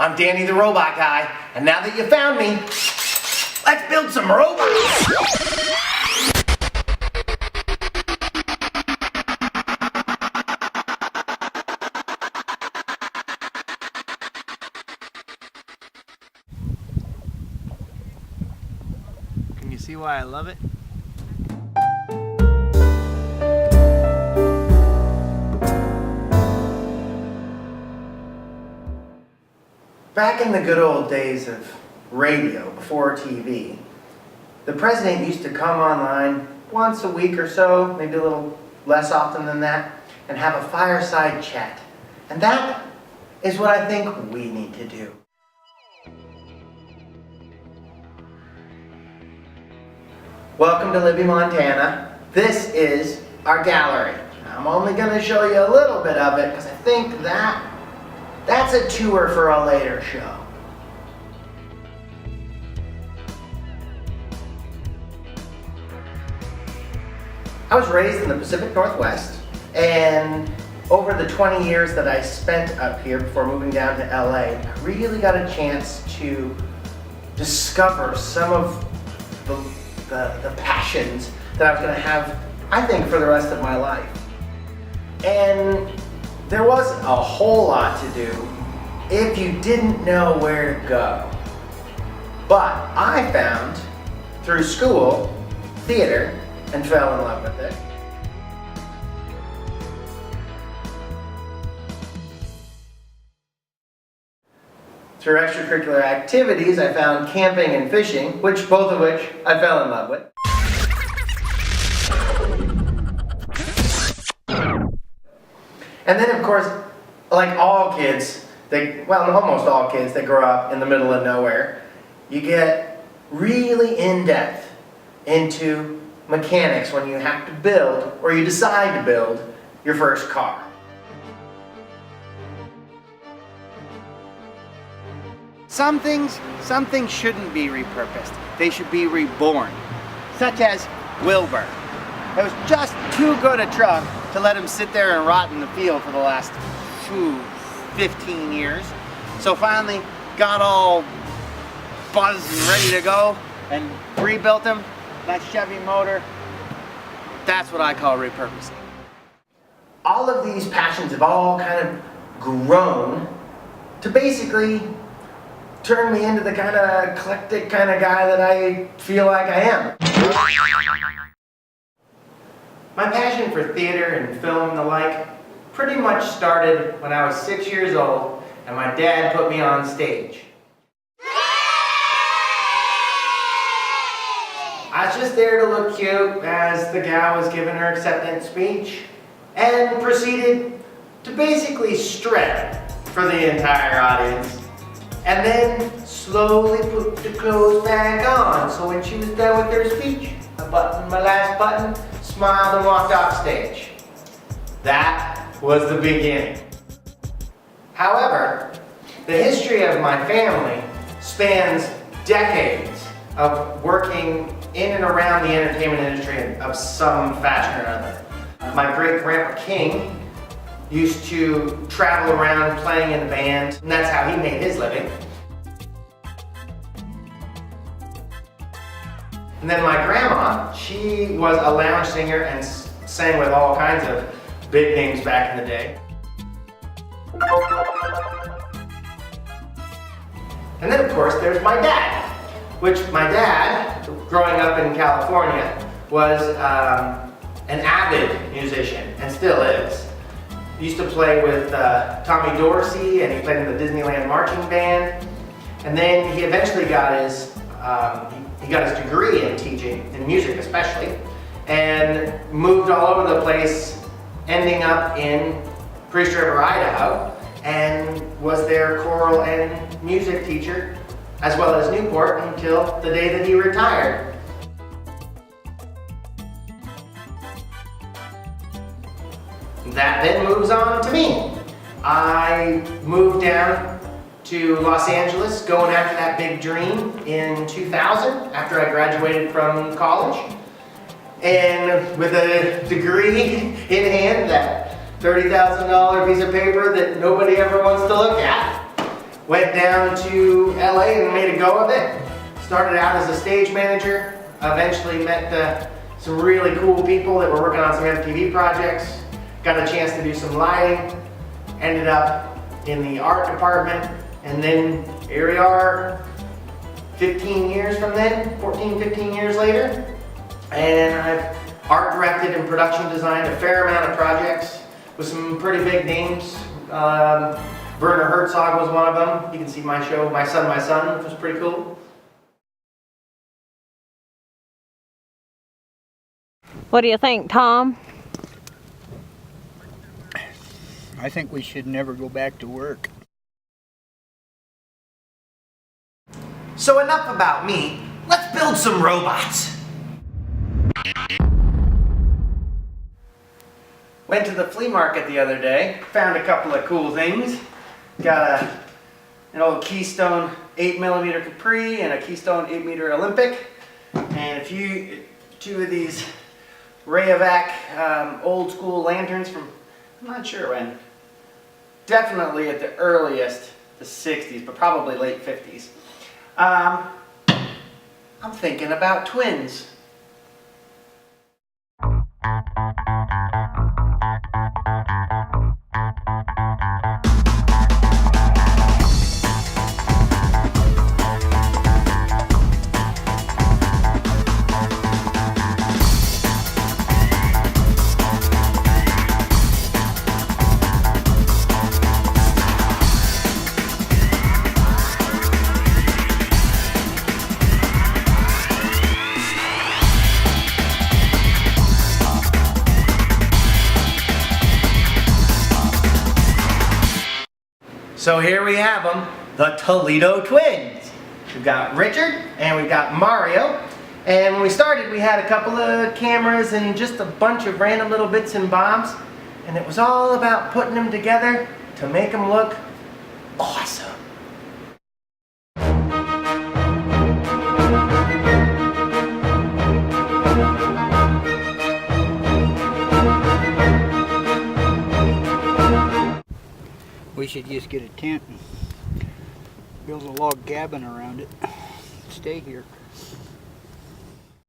I'm Danny the Robot Guy, and now that you found me, let's build some robots! Can you see why I love it? Back in the good old days of radio, before TV, the president used to come online once a week or so, maybe a little less often than that, and have a fireside chat. And that is what I think we need to do. Welcome to Libby, Montana. This is our gallery. I'm only going to show you a little bit of it because I think that's a tour for a later show. I was raised in the Pacific Northwest, and over the 20 years that I spent up here before moving down to LA, I really got a chance to discover some of the passions that I was going to have, I think, for the rest of my life. And there wasn't a whole lot to do if you didn't know where to go. But I found, through school, theater, and fell in love with it. Through extracurricular activities, I found camping and fishing, both of which I fell in love with. And then, of course, like all kids, almost all kids that grow up in the middle of nowhere, you get really in-depth into mechanics when you have to build, or you decide to build, your first car. Some things shouldn't be repurposed. They should be reborn. Such as Wilbur. It was just too good a truck to let him sit there and rot in the field for the last 15 years. So finally got all buzzed and ready to go and rebuilt him. That Chevy motor, that's what I call repurposing. All of these passions have all kind of grown to basically turn me into the kind of eclectic kind of guy that I feel like I am. My passion for theater and film and the like pretty much started when I was 6 years old and my dad put me on stage. I was just there to look cute as the gal was giving her acceptance speech and proceeded to basically strip for the entire audience and then slowly put the clothes back on, so when she was done with her speech, I buttoned my last button, smiled and walked off stage. That was the beginning. However, the history of my family spans decades of working in and around the entertainment industry of some fashion or other. My great-grandpa King used to travel around playing in a band, and that's how he made his living. And then my grandma, she was a lounge singer and sang with all kinds of big names back in the day. And then of course there's my dad, which my dad, growing up in California, was an avid musician and still is. He used to play with Tommy Dorsey, and he played in the Disneyland marching band. And then he eventually got his degree in teaching, in music especially, and moved all over the place, ending up in Priest River, Idaho, and was their choral and music teacher, as well as Newport, until the day that he retired. That then moves on to me. I moved down to Los Angeles, going after that big dream in 2000, after I graduated from college. And with a degree in hand, that $30,000 piece of paper that nobody ever wants to look at. Went down to LA and made a go of it. Started out as a stage manager. Eventually met some really cool people that were working on some MTV projects. Got a chance to do some lighting. Ended up in the art department. And then here we are 15 years from then, 14, 15 years later. And I've art directed and production designed a fair amount of projects with some pretty big names. Werner Herzog was one of them. You can see my show, My Son, which was pretty cool. What do you think, Tom? I think we should never go back to work. So enough about me. Let's build some robots. Went to the flea market the other day, found a couple of cool things. Got an old Keystone 8mm Capri and a Keystone 8mm Olympic. And two of these Rayovac old school lanterns from, I'm not sure when. Definitely at the earliest, the 60s, but probably late 50s. I'm thinking about twins. So here we have them, the Toledo twins. We've got Richard and we've got Mario. And when we started, we had a couple of cameras and just a bunch of random little bits and bobs. And it was all about putting them together to make them look awesome. We should just get a tent and build a log cabin around it. Stay here.